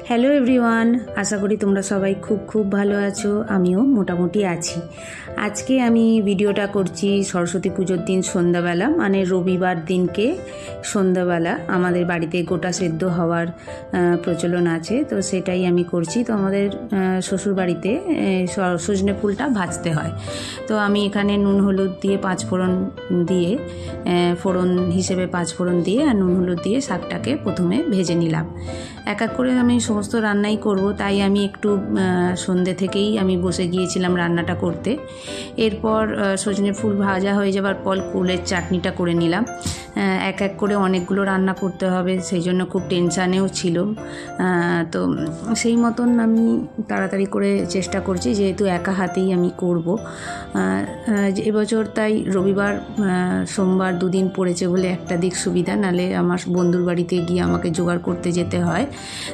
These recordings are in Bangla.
হ্যালো এভরিওয়ান, আশা করি তোমরা সবাই খুব ভালো আছো। আমিও মোটামুটি আছি। আজকে আমি ভিডিওটা করছি সরস্বতী পুজোর দিন সন্ধ্যাবেলা, মানে রবিবার দিনকে সন্ধ্যাবেলা আমাদের বাড়িতে গোটা সেদ্ধ হওয়ার প্রচলন আছে, তো সেটাই আমি করছি। তো আমাদের শ্বশুর বাড়িতে সজনে ফুলটা ভাজতে হয়। তো আমি এখানে নুন হলুদ দিয়ে পাঁচফোড়ন দিয়ে ফোড়ন হিসেবে পাঁচফোড়ন দিয়ে আর নুন হলুদ দিয়ে শাকটাকে প্রথমে ভেজে নিলাম। এক এক করে আমি সমস্ত রান্নাই করব, তাই আমি একটু সন্ধ্যে থেকেই আমি বসে গিয়েছিলাম রান্নাটা করতে। এরপর সজনে ফুল ভাজা হয়ে যাবার পর কুলের চাটনিটা করে নিলাম। এক এক করে অনেকগুলো রান্না করতে হবে, সেই জন্য খুব টেনশানেও ছিল। তো সেই মতন আমি তাড়াতাড়ি করে চেষ্টা করছি, যেহেতু একা হাতেই আমি করব এবছর। তাই রবিবার সোমবার দুদিন পড়েছে বলে একটা দিক সুবিধা, নালে আমার বন্ধুর বাড়িতে গিয়ে আমাকে জোগাড় করতে যেতে হয়।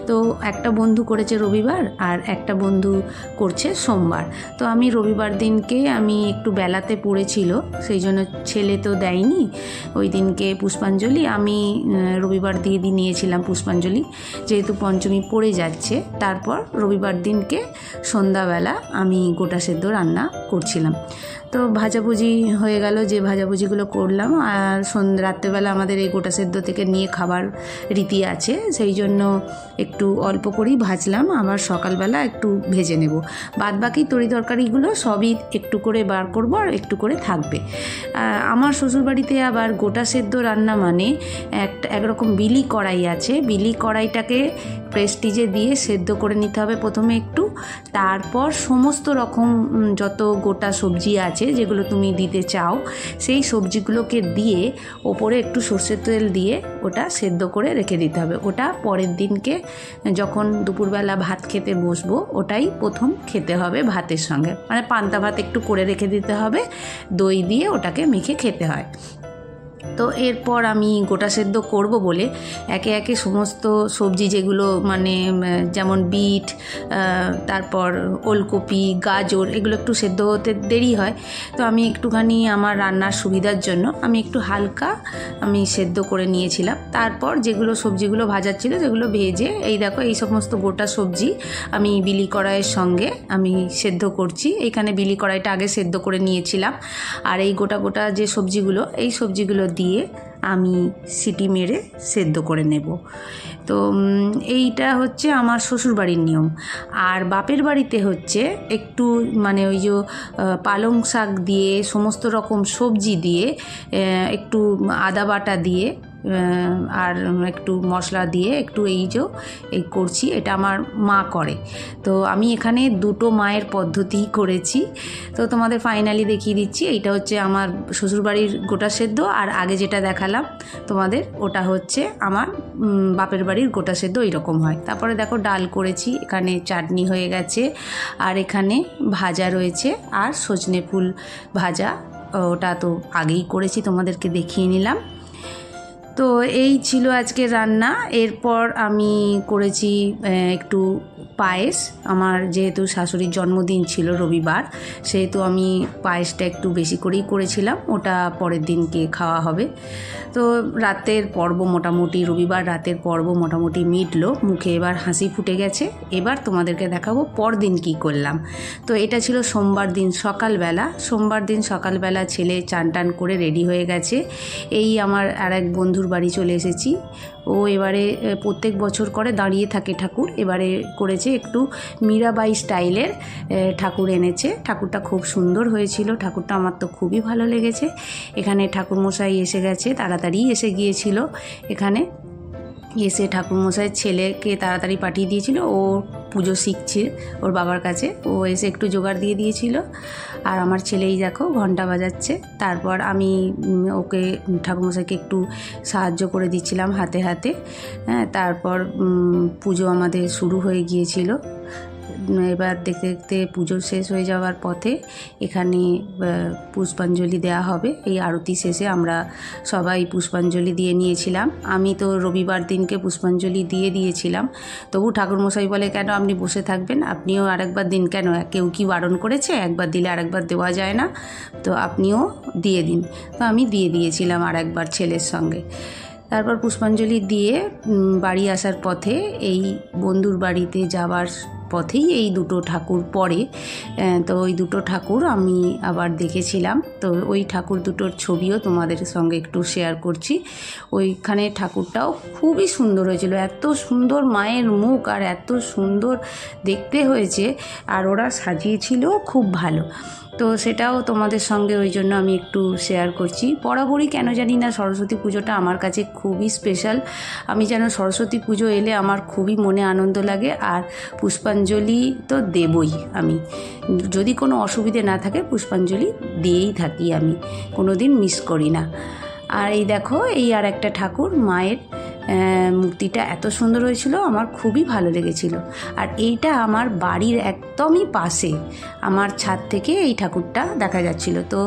তো একটা বন্ধু করেছে রবিবার আর একটা বন্ধু করছে সোমবার। তো আমি রবিবার দিনকে আমি একটু বেলাতে পড়েছিল, সেই জন্য ছেলে তো দেয়নি ওই দিনকে পুষ্পাঞ্জলি। আমি রবিবার দিয়ে নিয়েছিলাম পুষ্পাঞ্জলি, যেহেতু পঞ্চমী পড়ে যাচ্ছে। তারপর রবিবার দিনকে সন্ধ্যাবেলা আমি গোটা সেদ্ধ রান্না করছিলাম। তো ভাজাভুজি হয়ে গেল, যে ভাজাভুজিগুলো করলাম। আর রাত্রেবেলা আমাদের এই গোটা সেদ্ধ থেকে নিয়ে খাবার রীতি আছে, সেই জন্য একটু অল্প করেই ভাজলাম, আবার সকালবেলা একটু ভেজে নেব। বাদ বাকি তরি তরকারিগুলো সবই একটু করে বার করব আর একটু করে থাকবে। আমার শ্বশুরবাড়িতে আবার গোটা সেদ্ধ রান্না মানে একরকম বিলি কড়াই আছে। বিলি কড়াইটাকে প্রেস্টিজে দিয়ে সেদ্ধ করে নিতে হবে প্রথমে একটু, তারপর সমস্ত রকম যত গোটা সবজি আছে যেগুলো তুমি দিতে চাও সেই সবজিগুলোকে দিয়ে ওপরে একটু সর্ষের তেল দিয়ে ওটা সেদ্ধ করে রেখে দিতে হবে। ওটা পরের দিনকে যখন দুপুরবেলা ভাত খেতে বসবো ওটাই প্রথম খেতে হবে ভাতের সঙ্গে, মানে পান্তা ভাত একটু করে রেখে দিতে হবে, দই দিয়ে ওটাকে মেখে খেতে হয়। তো এরপর আমি গোটা সেদ্ধ করব বলে একে একে সমস্ত সবজি যেগুলো মানে যেমন বিট, তারপর ওলকপি, গাজর, এগুলো একটু সেদ্ধ হতে দেরি হয়। তো আমি একটুখানি আমার রান্নার সুবিধার জন্য আমি একটু হালকা সেদ্ধ করে নিয়েছিলাম। তারপর যেগুলো সবজিগুলো ভাজার ছিল সেগুলো ভেজে এই দেখো এই সমস্ত গোটা সবজি আমি বিলি কড়াইয়ের সঙ্গে আমি সেদ্ধ করছি। এখানে বিলি কড়াইটা আগে সেদ্ধ করে নিয়েছিলাম, আর এই গোটা গোটা যে সবজিগুলো এই সবজিগুলো দিয়ে আমি সিটি মেরে সেদ্ধ করে নেব। তো এইটা হচ্ছে আমার শ্বশুরবাড়ির নিয়ম। আর বাপের বাড়িতে হচ্ছে একটু মানে ওই যে পালং শাক দিয়ে সমস্ত রকম সবজি দিয়ে একটু আদা বাটা দিয়ে আর একটু মশলা দিয়ে একটু এই করছি। এটা আমার মা করে। তো আমি এখানে দুটো মায়ের পদ্ধতিই করেছি। তো তোমাদের ফাইনালি দেখিয়ে দিচ্ছি। এইটা হচ্ছে আমার শ্বশুরবাড়ির গোটা সেদ্ধ, আর আগে যেটা দেখালাম তোমাদের ওটা হচ্ছে আমার বাপের বাড়ির গোটা সেদ্ধ। এইরকম হয়। তারপরে দেখো ডাল করেছি, এখানে চাটনি হয়ে গেছে, আর এখানে ভাজা রয়েছে, আর সজনে ফুল ভাজা ওটা তো আগেই করেছি, তোমাদেরকে দেখিয়ে নিলাম। তো এই ছিল আজকে রান্না। এরপর আমি করেছি একটু পায়েস। আমার যেহেতু শাশুড়ির জন্মদিন ছিল রবিবার, সেহেতু আমি পায়েসটা একটু বেশি করেই করেছিলাম, ওটা পরের দিনকে খাওয়া হবে। তো রাতের পর্ব মোটামুটি, রবিবার রাতের পর্ব মোটামুটি মিটলো, মুখে এবার হাসি ফুটে গেছে। এবার তোমাদেরকে দেখাবো পরদিন কী করলাম। তো এটা ছিল সোমবার দিন সকালবেলা। সোমবার দিন সকালবেলা ছেলে চান টান করে রেডি হয়ে গেছে। এই আমার আর এক বন্ধুর বাড়ি চলে এসেছি। ও এবারে প্রত্যেক বছর করে দাঁড়িয়ে থাকে ঠাকুর, এবারে করেছে একটু মীরাবাই স্টাইলের ঠাকুর এনেছে। ঠাকুরটা খুব সুন্দর হয়েছিল, ঠাকুরটা আমার তো খুবই ভালো লেগেছে। এখানে ঠাকুরমশাই এসে গেছে, তাড়াতাড়ি এসে গিয়েছিল। এখানে এসে ঠাকুরমশাইয়ের ছেলেকে তাড়াতাড়ি পাঠিয়ে দিয়েছিল, ও পুজো শিখছে ওর বাবার কাছে, ও এসে একটু জোগাড় দিয়ে দিয়েছিল। আর আমার ছেলেই দেখো ঘন্টা বাজাচ্ছে। তারপর আমি ওকে ঠাকুরমশাইকে একটু সাহায্য করে দিচ্ছিলাম হাতে হাতে। হ্যাঁ, তারপর পুজো আমাদের শুরু হয়ে গিয়েছিল। এবার দেখতে দেখতে পুজো শেষ হয়ে যাওয়ার পথে এখানে পুষ্পাঞ্জলি দেওয়া হবে। এই আরতি শেষে আমরা সবাই পুষ্পাঞ্জলি দিয়ে নিয়েছিলাম। আমি তো রবিবার দিনকে পুষ্পাঞ্জলি দিয়ে দিয়েছিলাম। তবু ঠাকুরমশাই বলে, কেন আপনি বসে থাকবেন, আপনিও আরেকবার দিন। কেন, কেউ কি বারণ করেছে? একবার দিলে আরেকবার দেওয়া যায় না, তো আপনিও দিয়ে দিন। তো আমি দিয়ে দিয়েছিলাম আরেকবার ছেলের সঙ্গে। তারপর পুষ্পাঞ্জলি দিয়ে বাড়ি আসার পথে এই বন্ধুর বাড়িতে যাওয়ার পথেই এই দুটো ঠাকুর পড়ে। তো ওই দুটো ঠাকুর আমি আবার দেখেছিলাম, তো ওই ঠাকুর দুটোর ছবিও তোমাদের সঙ্গে একটু শেয়ার করছি। ওইখানে ঠাকুরটাও খুবই সুন্দর হয়েছিল, এত সুন্দর মায়ের মুখ আর এত সুন্দর দেখতে হয়েছে, আর ওরা সাজিয়েছিল খুব ভালো। তো সেটাও তোমাদের সঙ্গে ওই জন্য আমি একটু শেয়ার করছি। বরাবরই কেন জানি না সরস্বতী পুজোটা আমার কাছে খুবই স্পেশাল। আমি যেন সরস্বতী পুজো এলে আমার খুবই মনে আনন্দ লাগে, আর পুষ্পাঞ্জলি তো দেবই আমি, যদি কোনো অসুবিধে না থাকে পুষ্পাঞ্জলি দিয়েই থাকি, আমি কোনো দিন মিস করি না। আর এই দেখো, এই আর একটা ঠাকুর মায়ের মূর্তিটা এত সুন্দর হয়েছিল, আমার খুবই ভালো লেগেছিল। আর এইটা আমার বাড়ির একদমই পাশে, আমার ছাদ থেকে এই ঠাকুরটা দেখা যাচ্ছিল। তো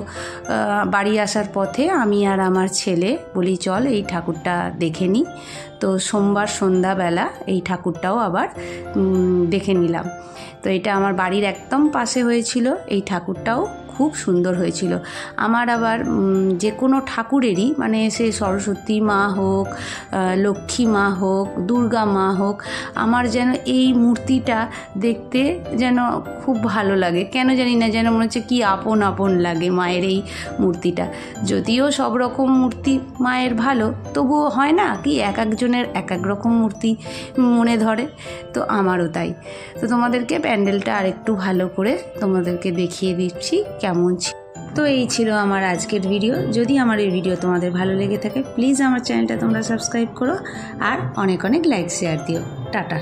বাড়ি আসার পথে আমি আর আমার ছেলে বলি চল এই ঠাকুরটা দেখে নিই। তো সোমবার সন্ধ্যাবেলা এই ঠাকুরটাও আবার দেখে নিলাম। তো এটা আমার বাড়ির একদম পাশে হয়েছিল, এই ঠাকুরটাও খুব সুন্দর হয়েছিল। আমার আবার যে কোনো ঠাকুরেরই, মানে সে সরস্বতী মা হোক, লক্ষ্মী মা হোক, দুর্গা মা হোক, আমার যেন এই মূর্তিটা দেখতে যেন খুব ভালো লাগে, কেন জানি না, যেন মনে হচ্ছে কি আপন আপন লাগে মায়ের এই মূর্তিটা। যদিও সব রকম মূর্তি মায়ের ভালো, তবুও হয় না কি এক একজনের এক এক রকম মূর্তি মনে ধরে, তো আমারও তাই। তো তোমাদেরকে প্যান্ডেলটা আরেকটু ভালো করে তোমাদেরকে দেখিয়ে দিচ্ছি কেমন ছিল। তো এই ছিল আমার আজকের ভিডিও। যদি আমার এই ভিডিও তোমাদের ভালো লেগে থাকে প্লিজ আমার চ্যানেলটা তোমরা সাবস্ক্রাইব করো, আর অনেক অনেক লাইক শেয়ার দিও। টাটা।